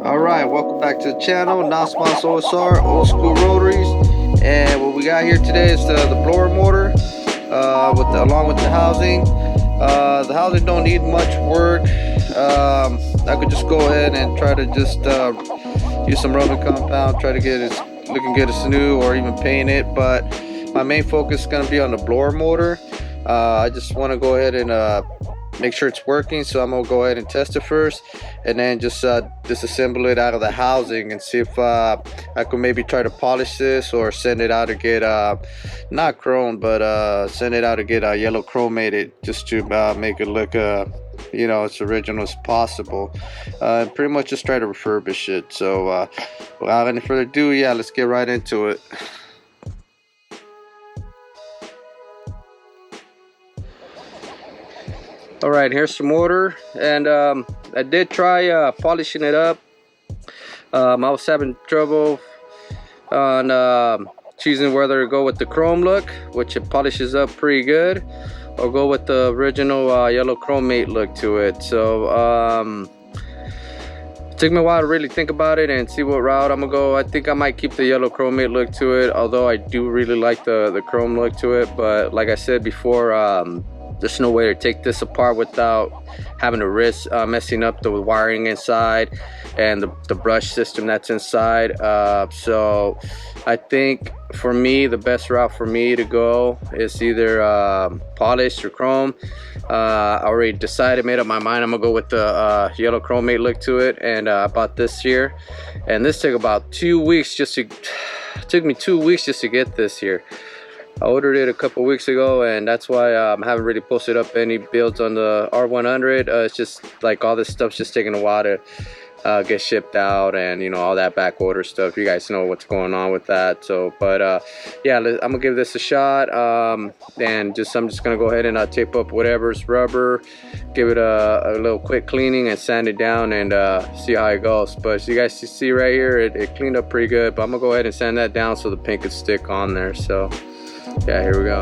Alright, welcome back to the channel. Non-sponsor OSR, old school rotaries. And what we got here today is the blower motor along with the housing. The housing don't need much work. I could just go ahead and try to just use some rubbing compound, try to get it looking good as new, or even paint it. But my main focus is going to be on the blower motor. I just want to go ahead and make sure it's working, so I'm gonna go ahead and test it first, and then just disassemble it out of the housing and see if I could maybe try to polish this or send it out to get not chrome, but send it out to get yellow chromated, just to make it look you know, as original as possible. Pretty much just try to refurbish it. So without any further ado, yeah, let's get right into it. Alright, here's the motor, and I did try polishing it up. I was having trouble on choosing whether to go with the chrome look, which it polishes up pretty good, or go with the original yellow chromate look to it. So it took me a while to really think about it and see what route I'm gonna go. I think I might keep the yellow chromate look to it, although I do really like the chrome look to it. But like I said before, there's no way to take this apart without having to risk messing up the wiring inside and the brush system that's inside. So I think for me, the best route for me to go is either polished or chrome. I already decided, made up my mind, I'm gonna go with the yellow chromate look to it, and I bought this here. And this took about 2 weeks took me 2 weeks just to get this here. I ordered it a couple weeks ago, and that's why I haven't really posted up any builds on the R100. It's just like all this stuff's just taking a while to get shipped out, and you know, all that back order stuff. You guys know what's going on with that. So but yeah, I'm gonna give this a shot, and I'm just gonna go ahead and tape up whatever's rubber, give it a little quick cleaning and sand it down, and see how it goes. But as you guys see right here, it cleaned up pretty good, but I'm gonna go ahead and sand that down so the paint could stick on there. So yeah, here we go.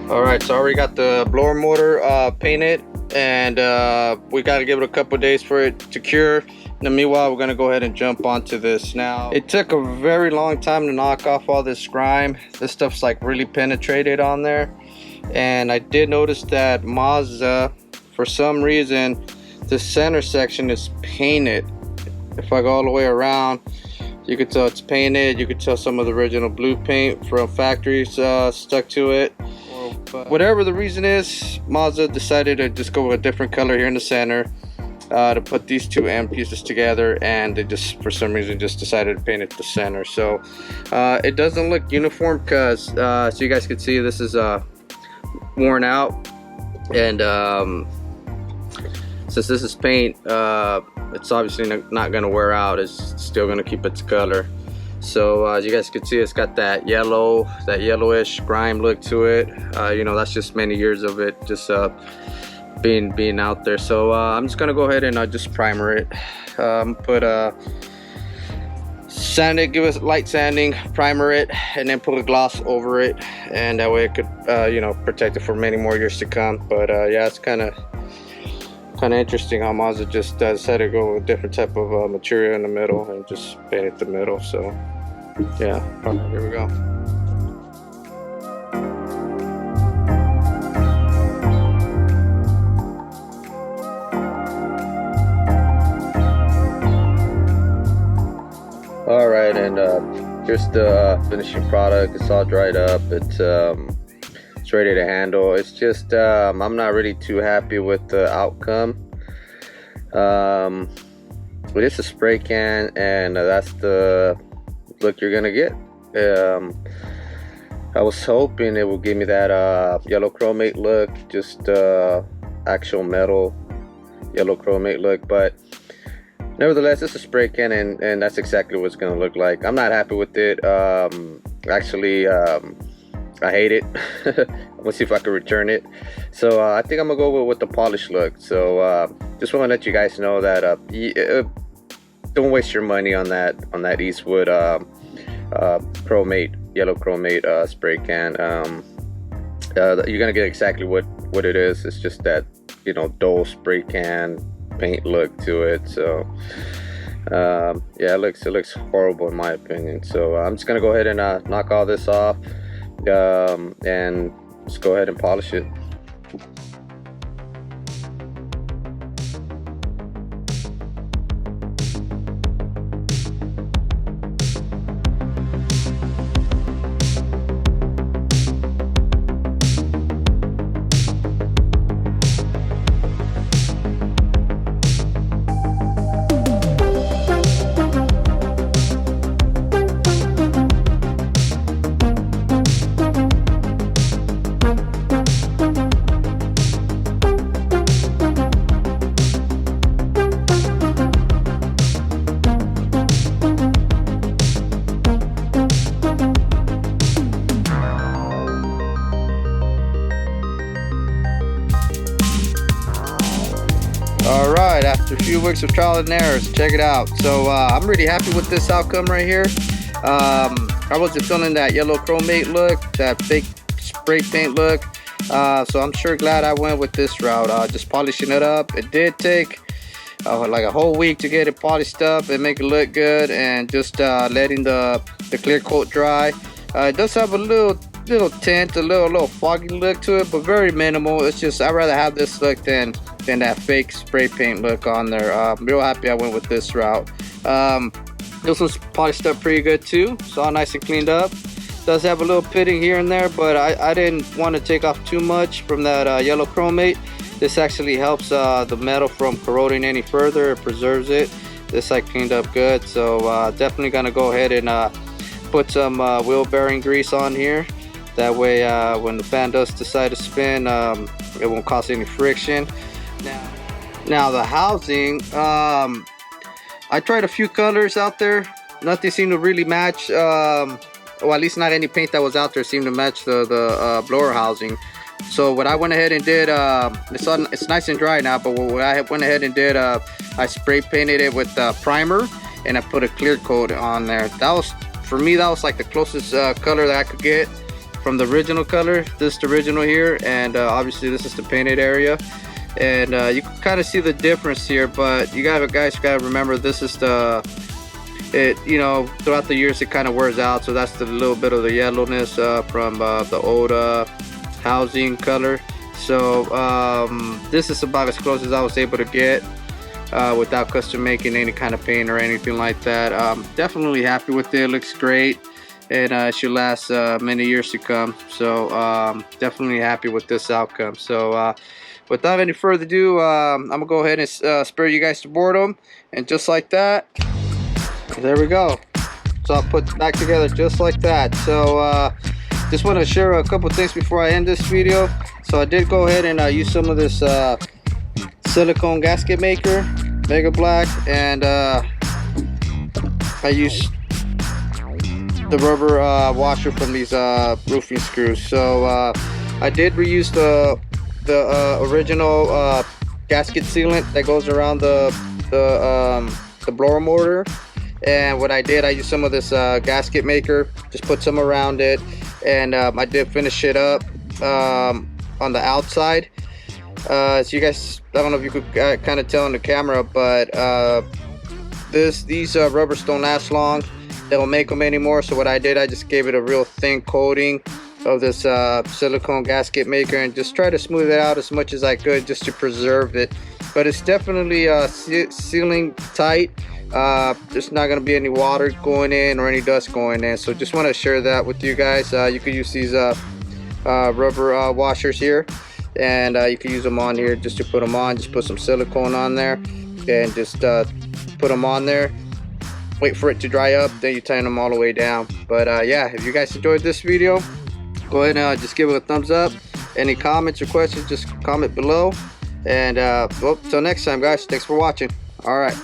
Alright, so I already got the blower motor painted, and we got to give it a couple days for it to cure. In the meanwhile, we're going to go ahead and jump onto this now. It took a very long time to knock off all this grime. This stuff's like really penetrated on there. And I did notice that Mazda, for some reason, the center section is painted. If I go all the way around, you can tell it's painted. You can tell some of the original blue paint from factories stuck to it. Whatever the reason is, Mazda decided to just go with a different color here in the center to put these two M pieces together, and they just, for some reason, just decided to paint it the center. So it doesn't look uniform, because so you guys can see this is worn out, and since this is paint, it's obviously not going to wear out. It's still going to keep its color. So as you guys can see, it's got that yellowish grime look to it. You know, that's just many years of it just being out there. So I'm just gonna go ahead and just primer it. Sand it, give it light sanding, primer it, and then put a gloss over it, and that way it could you know, protect it for many more years to come. But yeah, it's kind of interesting how Mazda just decided to go with a different type of material in the middle and just paint it the middle. So yeah, alright, here we go. Alright, and here's the finishing product. It's all dried up. It's ready to handle. It's just I'm not really too happy with the outcome. But it's a spray can, and that's the look you're gonna get. I was hoping it would give me that yellow chromate look, just actual metal yellow chromate look, but nevertheless, it's a spray can, and that's exactly what it's gonna look like. I'm not happy with it. Actually, I hate it. I'm gonna see if I can return it. So I think I'm gonna go with the polished look. So just want to let you guys know that don't waste your money on that Eastwood chromate, yellow chromate spray can. You're gonna get exactly what it is. It's just that, you know, dull spray can paint look to it. So yeah, it looks horrible in my opinion. So I'm just gonna go ahead and knock all this off, and just go ahead and polish it. Alright, after a few weeks of trial and errors, check it out. So I'm really happy with this outcome right here. I wasn't feeling that yellow chromate look, that fake spray paint look. So I'm sure glad I went with this route, just polishing it up. It did take like a whole week to get it polished up and make it look good, and just letting the clear coat dry. It does have a little tint, a little foggy look to it, but very minimal. It's just, I'd rather have this look than that fake spray paint look on there. I'm real happy I went with this route. This was polished up pretty good too. It's all nice and cleaned up. Does have a little pitting here and there, but I didn't want to take off too much from that yellow chromate. This actually helps the metal from corroding any further. It preserves it. This I cleaned up good. So definitely gonna go ahead and put some wheel bearing grease on here. That way when the fan does decide to spin, it won't cause any friction. Now the housing, I tried a few colors out there. Nothing seemed to really match, well, at least not any paint that was out there seemed to match the blower housing. So what I went ahead and did, it's nice and dry now, but what I went ahead and did, I spray painted it with primer, and I put a clear coat on there. That was, for me, that was like the closest color that I could get from the original color. This is the original here, and obviously this is the painted area. And you can kind of see the difference here, but you guys gotta remember, this is you know, throughout the years it kind of wears out. So that's the little bit of the yellowness from the old housing color. So this is about as close as I was able to get without custom making any kind of paint or anything like that. Definitely happy with it. Looks great, and it should last many years to come. So definitely happy with this outcome. So without any further ado, I'm gonna go ahead and spare you guys to boredom, and just like that, there we go. So I'll put back together just like that. So just want to share a couple things before I end this video. So I did go ahead and use some of this silicone gasket maker, Mega Black, and I used the rubber washer from these roofing screws. So I did reuse the original gasket sealant that goes around the blower motor, and what I did, I used some of this gasket maker, just put some around it, and I did finish it up on the outside. So you guys, I don't know if you could kind of tell on the camera, but these rubbers don't last long. They don't make them anymore. So what I did, I just gave it a real thin coating of this silicone gasket maker, and just try to smooth it out as much as I could just to preserve it. But it's definitely sealing tight. There's not going to be any water going in or any dust going in. So just want to share that with you guys. You could use these rubber washers here, and you can use them on here just to put them on. Just put some silicone on there and just put them on there, wait for it to dry up, then you tighten them all the way down. But yeah, if you guys enjoyed this video, go ahead and just give it a thumbs up. Any comments or questions, just comment below, And well, till next time, guys. Thanks for watching. All right.